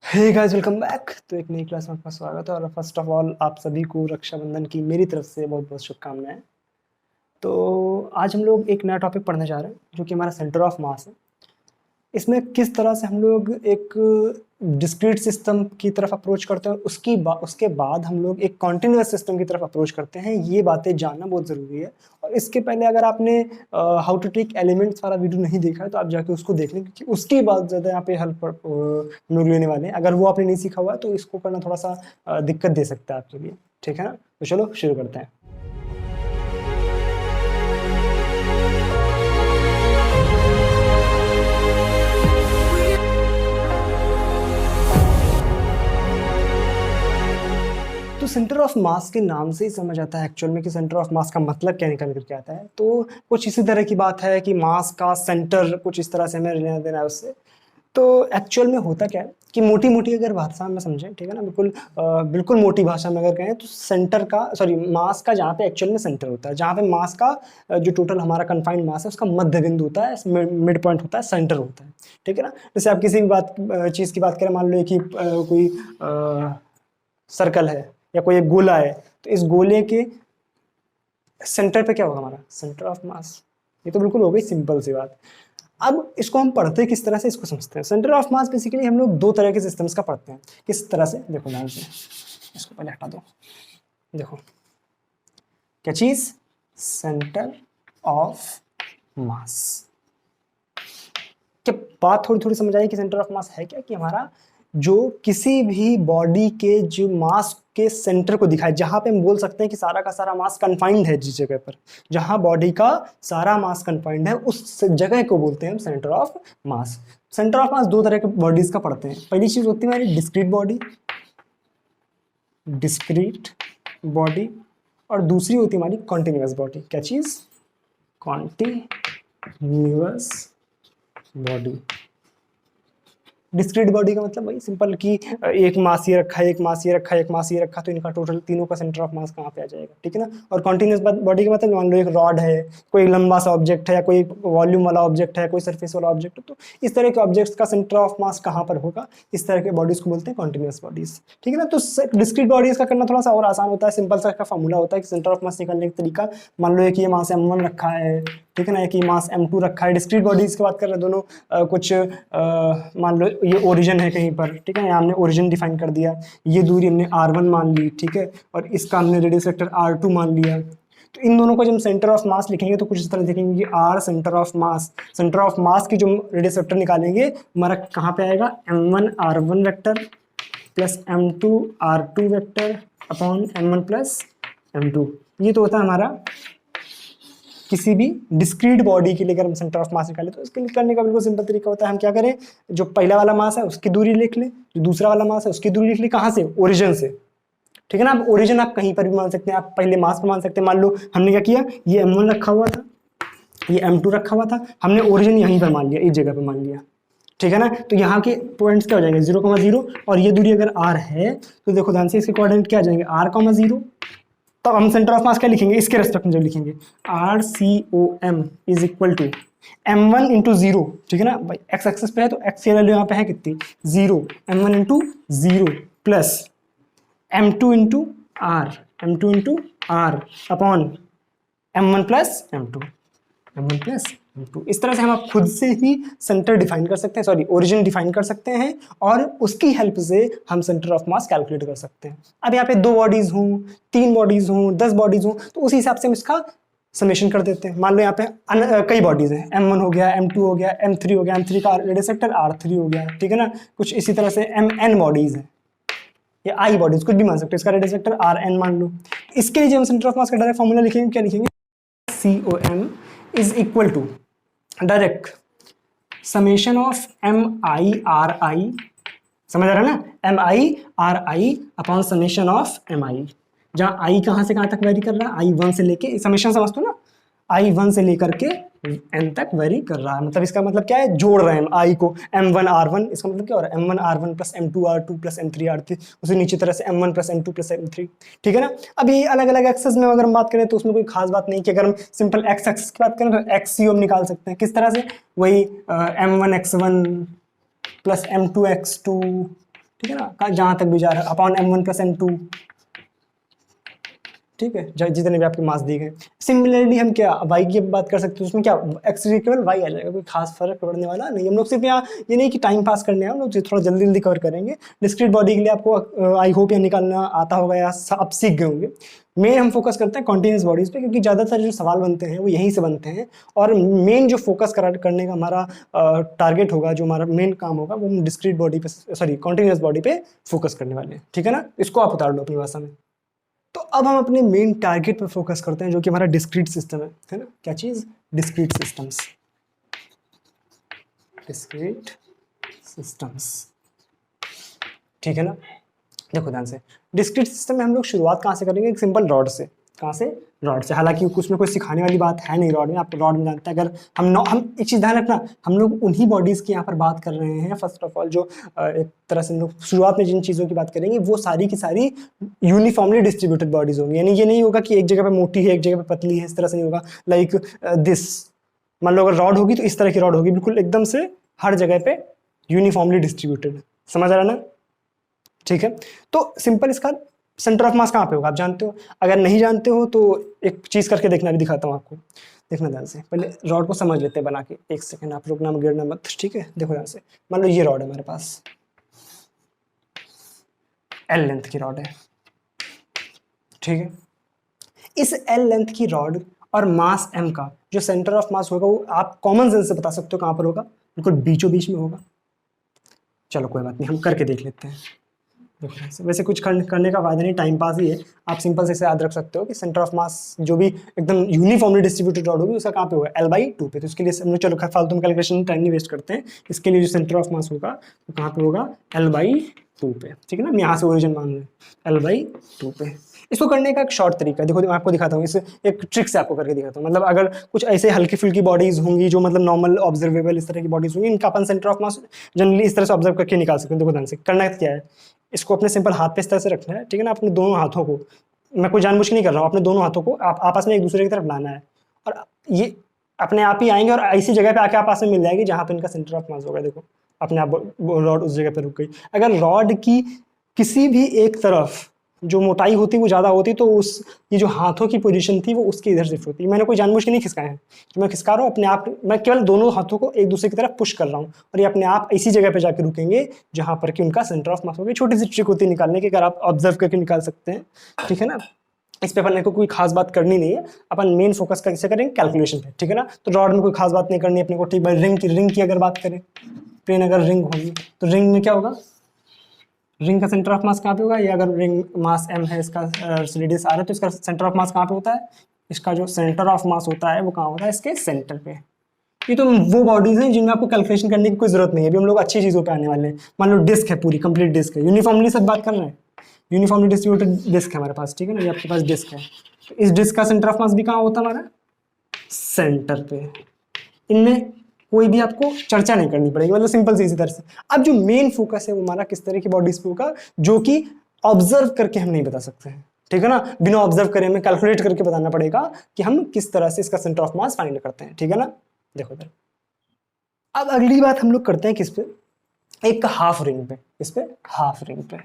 Hey guys, welcome back. तो एक नई क्लास में आपका स्वागत है और फर्स्ट ऑफ ऑल आप सभी को रक्षाबंधन की मेरी तरफ से बहुत बहुत शुभकामनाएं। तो आज हम लोग एक नया टॉपिक पढ़ने जा रहे हैं जो कि हमारा सेंटर ऑफ मास है। इसमें किस तरह से हम लोग एक डिस्क्रीट सिस्टम की तरफ अप्रोच करते हैं, उसके बाद हम लोग एक कॉन्टिन्यूअस सिस्टम की तरफ अप्रोच करते हैं, ये बातें जानना बहुत ज़रूरी है। और इसके पहले अगर आपने हाउ टू टेक एलिमेंट्स वाला वीडियो नहीं देखा है तो आप जाके उसको देख लें, क्योंकि उसकी बात ज़्यादा यहाँ पे हेल्प हम लोग लेने वाले हैं। अगर वो आपने नहीं सीखा हुआ है तो इसको करना थोड़ा सा दिक्कत दे सकता है आपके लिए। ठीक है ना? तो चलो शुरू करते हैं। तो सेंटर ऑफ मास के नाम से ही समझ आता है एक्चुअल में कि सेंटर ऑफ मास का मतलब क्या निकल करके आता है। तो कुछ इसी तरह की बात है कि मास का सेंटर कुछ इस तरह से हमें लेना देना है उससे। तो एक्चुअल में होता क्या है कि मोटी मोटी अगर भाषा में समझें, ठीक है ना, बिल्कुल मोटी भाषा में अगर कहें तो सेंटर का मास का जहाँ पे एक्चुअल में सेंटर होता है, जहाँ पे मास का जो टोटल हमारा कन्फाइंड मास है उसका मध्य बिंदु होता है, मिड पॉइंट होता है, सेंटर होता है। ठीक है ना? जैसे आप किसी भी चीज़ की बात करें, मान लो कि कोई सर्कल है या कोई एक गोला है, तो इस गोले के सेंटर पे क्या होगा? हमारा सेंटर ऑफ मास। ये तो बिल्कुल हो गई सिंपल सी बात। अब इसको हम पढ़ते हैं किस तरह से, इसको समझते हैं। सेंटर ऑफ मास बेसिकली हम लोग दो तरह के सिस्टम्स का पढ़ते हैं। किस तरह से? देखो ध्यान से, इसको पहले हटा दो। देखो क्या चीज? सेंटर ऑफ मास। क्या बात थोड़ी थोड़ी समझ आई कि सेंटर ऑफ मास है क्या? कि हमारा जो किसी भी बॉडी के जो मास के सेंटर को दिखाए, जहां पे हम बोल सकते हैं कि सारा का सारा मास कन्फाइंड है, जिस जगह पर जहां बॉडी का सारा मास कन्फाइंड है उस जगह को बोलते हैं हम centre of mass. Centre of मास दो तरह के बॉडीज का पढ़ते हैं। पहली चीज होती है हमारी डिस्क्रीट बॉडी, और दूसरी होती है हमारी कॉन्टिन्यूअस बॉडी। क्या चीज? Continuous body. डिस्क्रीट बॉडी का मतलब वही सिंपल कि एक मास ये रखा है, एक मास ये रखा है, एक मास ये रखा, तो इनका टोटल तीनों का सेंटर ऑफ मास कहाँ पे आ जाएगा? ठीक है ना? और कॉन्टिन्यूअस बॉडी का मतलब मान लो एक रॉड है, कोई लंबा सा ऑब्जेक्ट है, या कोई वॉल्यूम वाला ऑब्जेक्ट है, कोई सरफेस वाला ऑब्जेक्ट है, तो इस तरह के ऑब्जेक्ट्स का सेंटर ऑफ मास कहाँ पर होगा? इस तरह के बॉडीज को बोलते हैं कॉन्टिन्यूअस बॉडीज। ठीक है ना? तो डिस्क्रीट बॉडीज का करना थोड़ा सा और आसान होता है। सिंपल सा फॉर्मूला होता है कि सेंटर ऑफ मास निकालने का तरीका, मान लो एक ये मास M1 रखा है, ठीक है ना, एक ही मास M2 रखा है। डिस्क्रीट बॉडीज की बात कर रहे हैं दोनों, मान लो ये ओरिजिन है कहीं पर, ठीक है, यहाँ हमने ओरिजिन डिफाइन कर दिया, ये दूरी हमने R1 मान ली, ठीक है, और इसका हमने रेडियस वेक्टर R2 मान लिया। तो इन दोनों को जब हम सेंटर ऑफ मास लिखेंगे तो कुछ इस तरह लिखेंगे कि R centre of mass. Centre of मास की जो रेडियस वेक्टर निकालेंगे हमारा कहाँ पे आएगा? M1 R1 vector plus M2 R2 vector upon M1 plus M2। ये तो होता है हमारा किसी भी डिस्क्रीट बॉडी के लिए अगर हम सेंटर ऑफ मास निकालें तो इसके निकालने का बिल्कुल सिंपल तरीका होता है। हम क्या करें? जो पहला वाला मास है उसकी दूरी लिख लें, जो दूसरा वाला मास है उसकी दूरी लिख लें। कहाँ से? ओरिजिन से। ठीक है ना? अब ओरिजिन आप कहीं पर भी मान सकते हैं, आप पहले मास पर मान सकते हैं। मान लो हमने क्या किया, ये M1 रखा हुआ था, ये M2 रखा हुआ था, हमने ओरिजिन यहीं पर मान लिया, इस जगह पर मान लिया। ठीक है ना? तो यहाँ के पॉइंट्स क्या हो जाएंगे? 0,0, और ये दूरी अगर R है तो देखो ध्यान से, इसके कोऑर्डिनेट क्या आ जाएंगे? R,0। तो हम सेंटर ऑफ मास क्या लिखेंगे इसके रेस्पेक्ट में? जब लिखेंगे RCOM is equal to M1 into 0। ठीक है ना भाई? एक्स एक्सेस पे है तो एक्स की वैल्यू यहाँ पे है कितनी? 0। M1 into 0 plus M2 into R upon M1 plus M2। इस तरह से हम आप खुद से ही सेंटर डिफाइन कर सकते हैं, सॉरी ओरिजिन डिफाइन कर सकते हैं, और उसकी हेल्प से हम सेंटर ऑफ मास कैलकुलेट कर सकते हैं। अब यहाँ पे 2 बॉडीज हों, 3 बॉडीज हों, 10 बॉडीज हों, तो उसी हिसाब से हम इसका समेशन कर देते हैं। मान लो यहाँ पे कई बॉडीज हैं, M1 हो गया, M2 हो गया, M3 हो गया, M3 का रेडियस वेक्टर R3 हो गया। ठीक है ना? कुछ इसी तरह से MN बॉडीज हैं या I बॉडीज, कुछ भी मान सकते हो, इसका रेडियस वेक्टर RN मान लो। इसके लिए जब हम सेंटर ऑफ मास का डायरेक्ट फॉर्मूला लिखेंगे, क्या लिखेंगे? COM is equal to direct summation of MI/RI, समझ आ रहा है ना? MI/RI upon summation of MI, जहाँ I कहाँ से कहाँ तक वेरी कर रहा है? I1 से लेके, समेशन समझते हो ना, I1 से लेकर के N तक वेरी कर रहा है। मतलब इसका मतलब क्या है? जोड़ रहे हैं हम I को M1 R1, इसका मतलब क्या हो रहा है? M1 R1 plus M2 R2 plus M3 R3, उसे नीचे तरह से M1 plus M2 plus M3। ठीक है ना? अभी अलग अलग एक्सेस में अगर हम बात करें तो उसमें कोई खास बात नहीं कि अगर हम सिंपल एक्स एक्सेस की बात करें तो XCOM निकाल सकते हैं। किस तरह से? वही M1 X1 plus M2 X2 ठीक है ना, जहां तक भी जा रहा है अपॉन m1 प्लस m2, ठीक है, जितने भी आपके मास दिए गए। सिमिलरली हम क्या y की बात कर सकते हैं, उसमें क्या x केवल y आ जाएगा, कोई खास फर्क पड़ने वाला नहीं। हम लोग सिर्फ यहाँ ये नहीं कि टाइम पास करने हैं, हम लोग थोड़ा जल्दी जल्दी कवर करेंगे। डिस्क्रीट बॉडी के लिए आपको आई होप या निकालना आता होगा या आप सीख गए होंगे। मेन हम फोकस करते हैं कॉन्टिन्यूस बॉडीज पे, क्योंकि ज़्यादातर जो सवाल बनते हैं वो यहीं से बनते हैं, और मेन जो फोकस करने का हमारा टारगेट होगा, जो हमारा मेन काम होगा, वो हम डिस्क्रीट बॉडी पे, सॉरी कॉन्टिन्यूस बॉडी पे फोकस करने वाले हैं, ठीक है ना। इसको आप उतार लो अपनी भाषा में। तो अब हम अपने मेन टारगेट पर फोकस करते हैं, जो कि हमारा डिस्क्रीट सिस्टम है ना। क्या चीज? डिस्क्रीट सिस्टम्स, डिस्क्रीट सिस्टम्स, ठीक है ना। देखो ध्यान से, डिस्क्रीट सिस्टम में हम लोग शुरुआत कहाँ से करेंगे? एक सिंपल रॉड से। कहाँ से? रॉड से। हालांकि कुछ में कोई सिखाने वाली बात है नहीं रॉड में, आप रॉड में जानते हैं। अगर हम एक चीज़ ध्यान रखना, हम लोग उन्हीं बॉडीज़ की यहाँ पर बात कर रहे हैं फर्स्ट ऑफ ऑल, जो एक तरह से हम लोग शुरुआत में जिन चीज़ों की बात करेंगे वो सारी की सारी यूनिफॉर्मली डिस्ट्रीब्यूटेड बॉडीज़ होंगी। यानी ये नहीं होगा कि एक जगह पे मोटी है एक जगह पे पतली है, इस तरह से नहीं होगा। लाइक दिस, मान लो अगर रॉड होगी तो इस तरह की रॉड होगी, बिल्कुल एकदम से हर जगह पे यूनिफॉर्मली डिस्ट्रीब्यूटेड। समझ आ रहा ना? ठीक है, तो सिंपल इसका सेंटर ऑफ मास कहाँ पे होगा आप जानते हो? अगर नहीं जानते हो तो एक चीज करके देखना, भी दिखाता हूँ आपको। देखना ध्यान से, पहले रॉड को समझ लेते हैं बना के। एक सेकंड, आप रुकना गिरना मत, ठीक है। देखो ध्यान से, मान लो ये रॉड है हमारे पास, एल लेंथ की रॉड है, ठीक है। इस एल लेंथ की रॉड और मास एम का जो सेंटर ऑफ मास होगा वो आप कॉमन सेंस से बता सकते हो कहाँ पर होगा, बिल्कुल बीचों बीच में होगा। चलो कोई बात नहीं, हम करके देख लेते हैं। वैसे कुछ करने का फायदा नहीं, टाइम पास ही है। आप सिंपल से याद रख सकते हो कि सेंटर ऑफ मास जो भी एकदम यूनिफॉर्मली डिस्ट्रीब्यूटेड रॉड होगी उसका कहाँ पे होगा? L/2 पे। तो इसके लिए हम लोग चलो फालतू में कैलकुलेशन टाइम नहीं वेस्ट करते हैं। इसके लिए जो सेंटर ऑफ मास होगा वो कहाँ पे होगा? L/2 पे, ठीक है ना। हम यहाँ से ओरिजिन मान रहे हैं L/2 पे। इसको करने का एक शॉर्ट तरीका है, देखो मैं आपको दिखाता हूँ, इस एक ट्रिक से आपको करके दिखाता हूँ। मतलब अगर कुछ ऐसे हल्की फुल्की बॉडीज होंगी जो मतलब नॉर्मल ऑब्जर्वेबल इस तरह की बॉडीज होंगी, इनका अपन सेंटर ऑफ मास जनरली इस तरह से ऑब्जर्व करके निकाल सकते हैं। देखो ध्यान से, करना क्या है, इसको अपने सिंपल हाथ पे इस तरह से रखना है, ठीक है ना। अपने दोनों हाथों को, मैं कोई जानबूझ के नहीं कर रहा हूँ, अपने दोनों हाथों को आप आपस में एक दूसरे की तरफ लाना है, और ये अपने आप ही आएंगे और ऐसी जगह पे आके आपस में मिल जाएगी जहाँ पे इनका सेंटर ऑफ मास होगा। देखो अपने आप रॉड उस जगह पे रुक गई। अगर रॉड की किसी भी एक तरफ जो मोटाई होती वो ज़्यादा होती तो उस ये जो हाथों की पोजीशन थी वो उसकी इधर शिफ्ट होती। मैंने कोई जानबूझ के नहीं खिसकाया है, तो मैं खिसका रहा हूँ अपने आप, मैं केवल दोनों हाथों को एक दूसरे की तरफ पुश कर रहा हूँ और ये अपने आप इसी जगह पे जाके रुकेंगे जहाँ पर कि उनका सेंटर ऑफ मास होगा। छोटी सी ट्रिक होती है निकालने की, अगर आप ऑब्जर्व करके निकाल सकते हैं, ठीक है ना। इस पे अपन को कोई खास बात करनी नहीं है, अपन मेन फोकस कैसे करेंगे? कैलकुलेशन पे, ठीक है ना। तो रॉड में कोई खास बात नहीं करनी अपने को, ठीक है। रिंग की अगर बात करें, पेन अगर रिंग होगी तो रिंग में क्या होगा? रिंग का सेंटर ऑफ मास कहाँ पे होगा? या अगर रिंग मास m है, इसका रेडियस r है, तो इसका सेंटर ऑफ मास कहाँ पे होता है? इसका जो सेंटर ऑफ मास होता है वो कहाँ होता है? इसके सेंटर पे। ये तो वो बॉडीज हैं जिनमें आपको कैलकुलेशन करने की कोई जरूरत नहीं है। अभी हम लोग अच्छी चीजों पे आने वाले हैं। मान लो डिस्क है, पूरी कंप्लीट डिस्क है, यूनिफॉर्मली सब बात कर रहे हैं, यूनिफॉर्मली डिस्ट्रीब्यूटेड डिस्क है हमारे पास, ठीक है ना। ये आपके पास डिस्क है, तो इस डिस्क का सेंटर ऑफ मास भी कहाँ होता है? हमारा सेंटर पे। इनमें कोई भी आपको चर्चा नहीं करनी पड़ेगी, मतलब सिंपल सी इसी तरह से। अब जो मेन फोकस है वो हमारा किस तरह की बॉडीज पे होगा, जो कि ऑब्जर्व करके हम नहीं बता सकते हैं, ठीक है ना। बिना ऑब्जर्व करे हमें कैलकुलेट करके बताना पड़ेगा कि हम किस तरह से इसका सेंटर ऑफ मास फाइंड करते हैं, ठीक है ना। देखो इधर, अब अगली बात हम लोग करते हैं किस पे? एक हाफ रिंग पे। इस पे हाफ रिंग पे,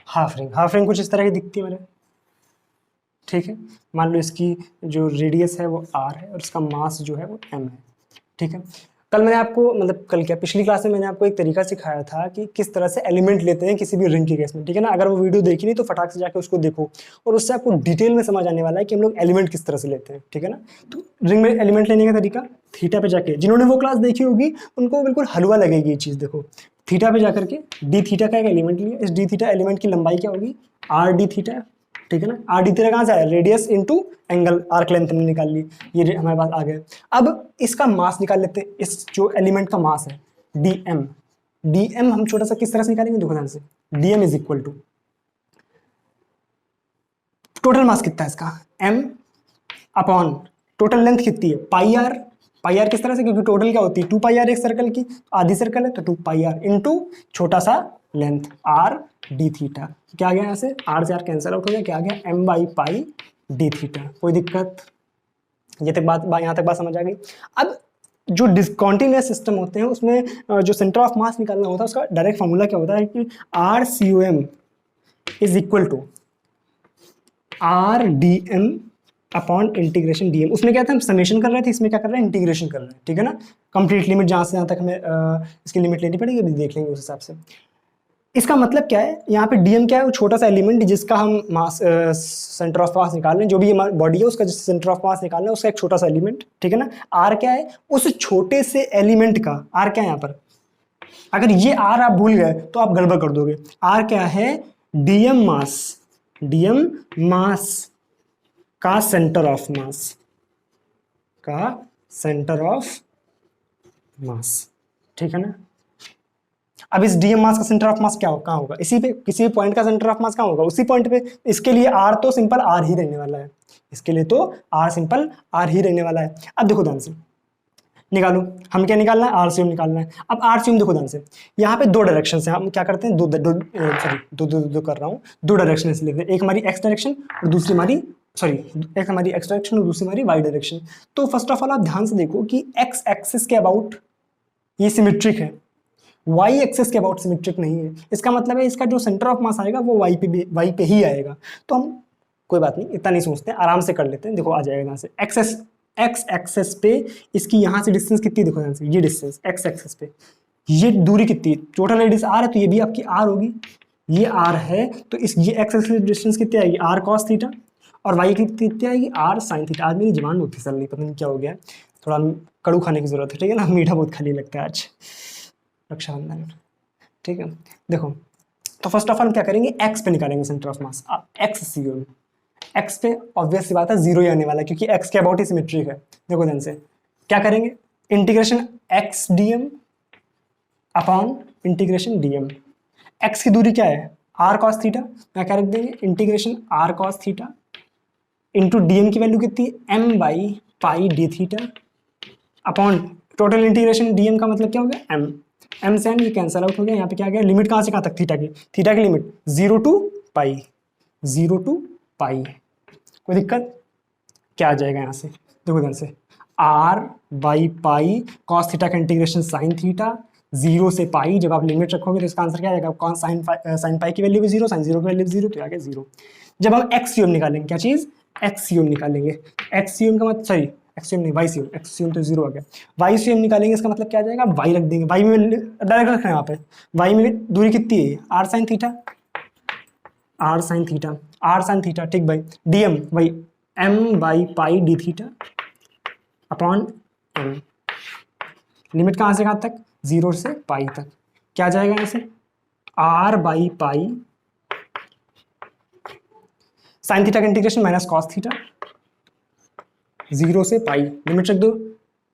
हाफ रिंग कुछ इस तरह की दिखती है मेरे, ठीक है। मान लो इसकी जो रेडियस है वो r है और इसका मास जो है वो m है, ठीक है। कल मैंने आपको, मतलब कल क्या, पिछली क्लास में मैंने आपको एक तरीका सिखाया था कि किस तरह से एलिमेंट लेते हैं किसी भी रिंग के केस में, ठीक है ना। अगर वो वीडियो देखी नहीं तो फटाक से जाके उसको देखो, और उससे आपको डिटेल में समझ आने वाला है कि हम लोग एलिमेंट किस तरह से लेते हैं, ठीक है ना। तो रिंग में एलिमेंट लेने का तरीका, थीटा पे जाके, जिन्होंने वो क्लास देखी होगी उनको बिल्कुल हलवा लगेगी ये चीज़। देखो थीटा पे जाकर के डी थीटा का एक एलिमेंट लिया, इस डी थीटा एलिमेंट की लंबाई क्या होगी? आर डी थीटा, ठीक है ना। आर डी थीटा कहाँ से आया? Radius into angle, arc length हमने निकाल ली, ये हमारे पास आ गया। अब इसका मास निकाल लेते हैं, इस जो एलिमेंट का मास है dm, dm हम छोटा सा किस तरह से निकालेंगे? देखो ध्यान से, dm is equal to total mass कितना है इसका, m अपॉन टोटल लेंथ कितनी है, पाई आर। पाई आर किस तरह से, क्योंकि टोटल क्या होती है 2 पाई आर एक सर्कल की, आधी सर्कल है तो 2 पाई आर इंटू छोटा सा लेंथ आर डी थीटा। क्या आ गया यहाँ से, आर से आर कैंसिल आउट हो गया, क्या आ गया? m by pi D theta. कोई दिक्कत? ये तक बात यहाँ तक बात समझ आ गई। अब जो डिसकॉन्टिन्यूस सिस्टम होते हैं उसमें जो सेंटर ऑफ मास निकालना होता है उसका डायरेक्ट फॉर्मूला क्या होता है कि RCOM is equal to RDM upon integration DM। उसमें क्या था, हम समेशन कर रहे थे, इसमें क्या कर रहे हैं, इंटीग्रेशन कर रहे हैं, ठीक है ना। कंप्लीट लिमिट जहाँ से जहाँ तक हमें इसकी लिमिट लेनी पड़ेगी, अभी देख लेंगे उस हिसाब से। इसका मतलब क्या है, यहाँ पे DM क्या है, वो छोटा सा एलिमेंट जिसका हम मास सेंटर ऑफ मास निकाल रहे हैं, जो भी बॉडी है उसका सेंटर ऑफ मास निकालना है, उसका एक छोटा सा एलिमेंट, ठीक है ना। R क्या है, उस छोटे से एलिमेंट का R क्या है यहाँ पर, अगर ये R आप भूल गए तो आप गड़बड़ कर दोगे। R क्या है, DM मास का सेंटर ऑफ मास, ठीक है ना। अब इस DM मास का सेंटर ऑफ मास कहाँ होगा, इसी पे किसी पॉइंट का सेंटर ऑफ मास कहाँ होगा, उसी पॉइंट पे। इसके लिए R तो सिंपल R ही रहने वाला है, इसके लिए तो R सिंपल R ही रहने वाला है। अब देखो ध्यान से निकालो, हम क्या निकालना है, RCM निकालना है। अब RCM देखो ध्यान से, यहाँ पे दो डायरेक्शन है, हम क्या करते हैं, दो कर रहा हूँ, दो डायरेक्शन से लेते हैं, एक हमारी एक्स डायरेक्शन और दूसरी हमारी एक हमारी एक्स डायरेक्शन और दूसरी हमारी वाई डायरेक्शन। तो फर्स्ट ऑफ ऑल आप ध्यान से देखो कि एक्स एक्सिस के अबाउट ये सिमेट्रिक है, वाई एक्सिस के अबाउट सिमेट्रिक नहीं है। इसका मतलब है इसका जो सेंटर ऑफ मास आएगा वो वाई पे ही आएगा। तो हम कोई बात नहीं, इतना नहीं सोचते, आराम से कर लेते हैं। देखो आ जाएगा यहाँ से एक्स एक्सेस पे इसकी यहाँ से डिस्टेंस कितनी, देखो ध्यान से, ये डिस्टेंस एक्स एक्सेस पे ये दूरी कितनी है, टोटल रेडियस R है तो ये भी आपकी R होगी, ये R है तो इस ये एक्स एक्सेस डिस्टेंस कितनी आएगी, R cos थीटा, और वाई कितनी आएगी, R sin थीटा। आज मेरी जबान बहुत फिसल रही, पता नहीं क्या हो गया, थोड़ा कड़ू खाने की जरूरत है, ठीक है ना, मीठा बहुत खाली लगता है आज रक्षाबंधन, ठीक है। देखो तो फर्स्ट ऑफ ऑल हम क्या करेंगे, एक्स पे निकालेंगे centre of mass, XCOM। X पे ऑब्वियस सी बात है जीरो ही आने वाला है क्योंकि एक्स के अबाउट ही सिमेट्रिक है। देखो ध्यान से क्या करेंगे, integration XDM upon integration DM। X की दूरी क्या है, R cos थीटा, मैं क्या रख देंगे, integration R cos theta into DM की वैल्यू कितनी, M by pi D theta upon total integration DM का मतलब क्या हो गया, M से M ये कैंसल आउट हो गया। यहाँ पे क्या गया, लिमिट कहाँ से कहाँ तक, थीटा की लिमिट 0 टू पाई। कोई दिक्कत, क्या आ जाएगा यहाँ से, देखो ध्यान से, R by pi cos theta का इंटीग्रेशन साइन थीटा 0 से पाई। जब आप लिमिट रखोगे तो इसका आंसर क्या आएगा, कॉन साइन पाई की वैल्यू भी 0, साइन 0 की वैल्यू 0, तो आ गया 0। जब हम XCOM निकालेंगे, क्या चीज़, XCOM निकालेंगे, XCOM का मतलब सॉरी XCOM नहीं, XCOM तो 0 आ गया। YCOM निकालेंगे, इसका मतलब क्या आ जाएगा, y रख देंगे, y में डायरेक्ट रखना है यहाँ पे, y में दूरी कितनी है, R sin थीटा, ठीक भाई। DM भाई M by pi D theta upon M, limit कहाँ से कहाँ तक, 0 से पाई तक, क्या जाएगा यहाँ से, R by pi sine theta का इंटीग्रेशन माइनस कॉस थीटा 0 से पाई, लिमिट रख दो,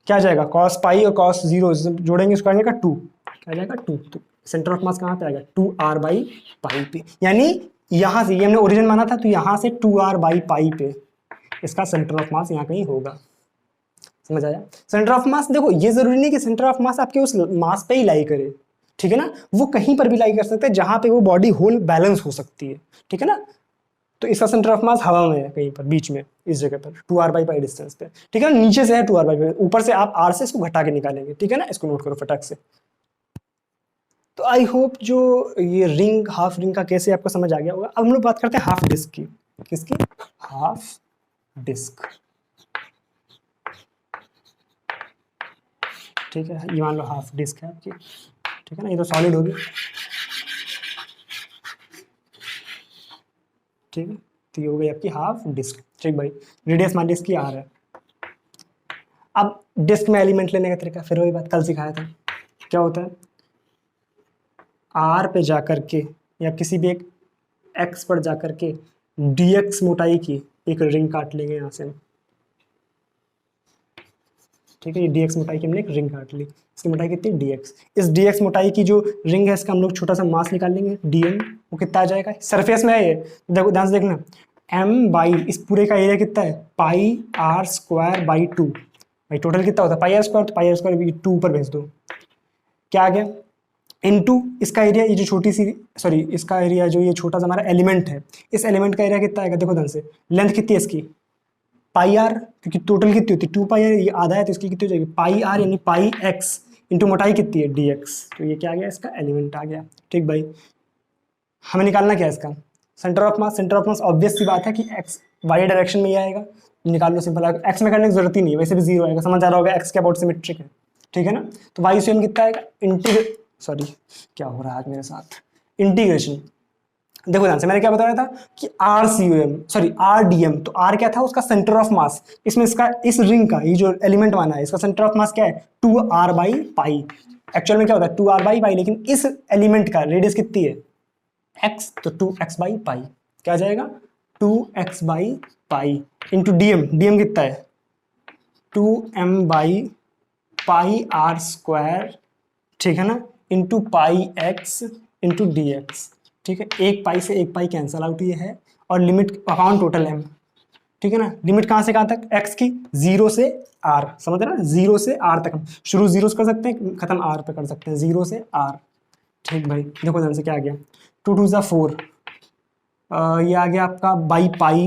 क्या जाएगा, कॉस पाई और कॉस 0 जोड़ेंगे इसको आ जाएगा 2, क्या जाएगा 2। तो सेंटर ऑफ मास कहाँ पे आएगा, 2R बाई पाई पे, यानी यहाँ से ये हमने ओरिजिन माना था तो यहाँ से 2R बाई पाई पे इसका सेंटर ऑफ मास यहाँ कहीं होगा। समझ आया, सेंटर ऑफ मास देखो ये जरूरी नहीं कि सेंटर ऑफ मास आपके उस मास पे ही लाई करे, ठीक है ना, वो कहीं पर भी लाई कर सकता है जहां पे वो बॉडी होल बैलेंस हो सकती है, ठीक है ना। तो इसका सेंटर ऑफ मास हवा में है, कहीं पर बीच में इस जगह पर 2R बाई पाई डिस्टेंस पे, ठीक है। नीचे से है 2R बाई पाई, ऊपर से आप R से इसको घटा के निकालेंगे, ठीक है ना, इसको नोट करो फटाक से। तो आई होप जो ये रिंग हाफ रिंग का कैसे आपको समझ आ गया होगा। अब हम लोग बात करते हैं हाफ डिस्क की, किसकी, हाफ डिस्क, ठीक है। ये मान लो हाफ डिस्क है आपकी, ठीक है ना, ये तो सॉलिड होगी, ठीक है। तो ये हो गई आपकी हाफ डिस्क, ठीक भाई। रेडियस मान ली इसकी R है। अब डिस्क में एलिमेंट लेने का तरीका फिर वही बात कल सिखाया था, क्या होता है, R पे जाकर के या किसी भी एक X पर जाकर के dx मोटाई की एक रिंग काट लेंगे यहाँ से, ठीक है। ये dx मोटाई की हमने एक रिंग काट ली, इसकी मोटाई कितनी, dx। इस dx मोटाई की जो रिंग है इसका हम लोग छोटा सा मास निकाल लेंगे, dm, वो कितना आ जाएगा, सरफेस में है ये, देखो ध्यान से देखना, m बाई इस पूरे का एरिया कितना है, पाई r स्क्वायर बाई 2, भाई टोटल कितना होता है पाई r स्क्वायर, तो पाई r स्क्वायर 2 ऊपर भेज दो, क्या आ गया, इनटू इसका एरिया, ये जो छोटी सी सॉरी इसका एरिया जो ये छोटा सा हमारा एलिमेंट है, इस एलिमेंट का एरिया कितना आएगा, देखो ध्यान से, लेंथ कितनी है इसकी, पाई r क्योंकि टोटल कितनी होती है 2 पाई आर, ये आधा है तो इसकी कितनी हो जाएगी पाई आर यानी पाई एक्स इंटू मोटाई कितनी है डी एक्स, तो ये क्या आ गया इसका एलिमेंट आ गया। ठीक भाई, हमें निकालना क्या है इसका centre of mass. Centre of mass obvious सी बात है कि एक्स वाई डायरेक्शन में ही आएगा, निकाल लो सिंपल आएगा। एक्स में करने की जरूरत ही नहीं है, वैसे भी जीरो आएगा, समझ आ रहा होगा एक्स के अबाउट सिमेट्रिक है, ठीक है ना। तो वाई से कितना आएगा सॉरी क्या हो रहा है आज मेरे साथ, इंटीग्रेशन। देखो ध्यान से, मैंने क्या बताया था कि R C U M sorry R D M, तो आर क्या था उसका सेंटर ऑफ मास, इसमें इसका इस रिंग का ये जो एलिमेंट माना है इसका सेंटर ऑफ मास क्या है 2r बाई पाई। एक्चुअल में क्या होता है 2r बाई पाई, लेकिन इस एलिमेंट का रेडियस कितनी है x, तो 2x बाई पाई क्या आ जाएगा 2x by pi into DM, DM कितना है 2m by pi r square, ठीक है ना, into pi x into D x. ठीक है, एक पाई से एक पाई कैंसल आउट ये है, और लिमिट अपॉन टोटल m, ठीक है ना। लिमिट कहाँ से कहाँ तक x की 0 से r, समझ रहे ना, 0 से r तक हम शुरू 0 से कर सकते हैं, खत्म r पे कर सकते हैं, 0 से r। ठीक भाई, देखो ध्यान से क्या आ गया 2 2 ज़ा 4, ये आ गया आपका बाई पाई,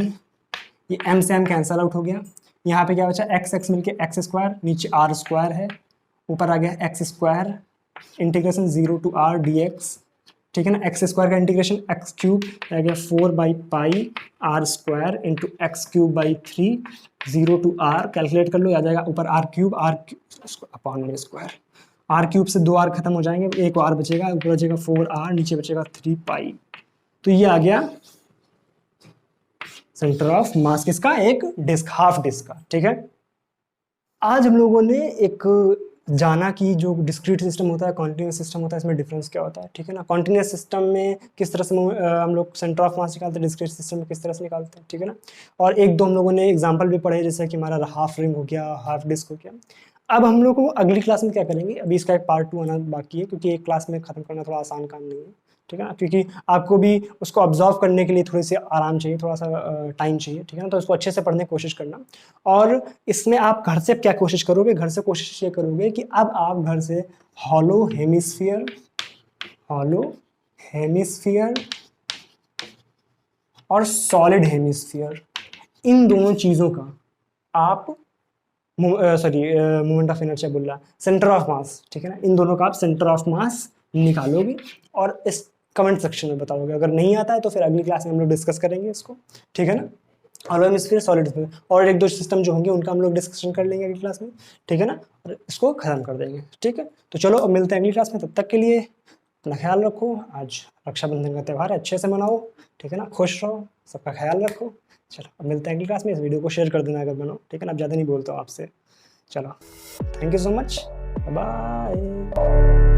ये m से m कैंसल आउट हो गया, यहाँ पे क्या बचा x x मिलके x स्क्वायर, नीचे r स्क्वायर है, ऊपर आ गया x square integration 0 to r dx, ठीक है ना। एक्स स्क्वायर का इंटीग्रेशन एक्स क्यूब आ गया 4 by pi r square into x cube by 3 0 to r, calculate कर लो, आ जाएगा ऊपर आर क्यूब अपॉन में स्क्वायर, आर क्यूब से 2 आर खत्म हो जाएंगे, एक आर बचेगा, ऊपर बचेगा 4 आर, नीचे बचेगा 3 पाई। तो ये आ गया सेंटर ऑफ मास किसका, एक डिस्क, हाफ डिस्क का। ठीक है, आज हम लोगों ने एक जाना कि जो डिस्क्रीट सिस्टम होता है कॉन्टिन्यूस सिस्टम होता है, इसमें डिफरेंस क्या होता है। ठीक है ना, कॉन्टिन्यूस सिस्टम में किस तरह से हम लोग सेंटर ऑफ मास निकालते हैं, डिस्क्रीट सिस्टम में किस तरह से निकालते हैं। ठीक है ना, और एक दो हम लोगों ने एग्जांपल भी पढ़े, जैसे कि हमारा हाफ रिंग हो गया, हाफ डिस्क हो गया। अब हम लोग को अगली क्लास में क्या करेंगे, अभी इसका एक पार्ट 2 आना बाकी है, क्योंकि एक क्लास में खत्म करना थोड़ा आसान काम नहीं है। ठीक है ना, क्योंकि आपको भी उसको ऑब्जर्व करने के लिए थोड़ी सी आराम चाहिए, थोड़ा सा टाइम चाहिए। ठीक है ना, तो उसको अच्छे से पढ़ने की कोशिश करना। और इसमें आप घर से क्या कोशिश करोगे, घर से कोशिश ये करोगे कि अब आप घर से हॉलो हेमिस्फीयर और सॉलिड हेमिस्फीयर, इन दोनों चीज़ों का आप मोमेंट ऑफ इनर्शिया बोल रहा, सेंटर ऑफ मास, ठीक है ना, इन दोनों का आप सेंटर ऑफ मास निकालोगे और इस कमेंट सेक्शन में बताओगे। अगर नहीं आता है तो फिर अगली क्लास में हम लोग डिस्कस करेंगे इसको। ठीक है ना, हॉलो हेमिस्फीयर, सॉलिड हेमिस्फीयर और एक दो सिस्टम जो होंगे उनका हम लोग डिस्कशन कर लेंगे अगली क्लास में। ठीक है ना, और इसको खत्म कर देंगे। ठीक है, तो चलो अब मिलते हैं अगली क्लास में, तब तक के लिए अपना ख्याल रखो। आज रक्षाबंधन का त्यौहार है, अच्छे से मनाओ। ठीक है ना, खुश रहो, सबका ख्याल रखो। चलो अब मिलते हैं अगली क्लास में, इस वीडियो को शेयर कर देना अगर बनाओ। ठीक है ना, अब ज़्यादा नहीं बोलता हूँ आपसे। चलो, thank you so much, bye.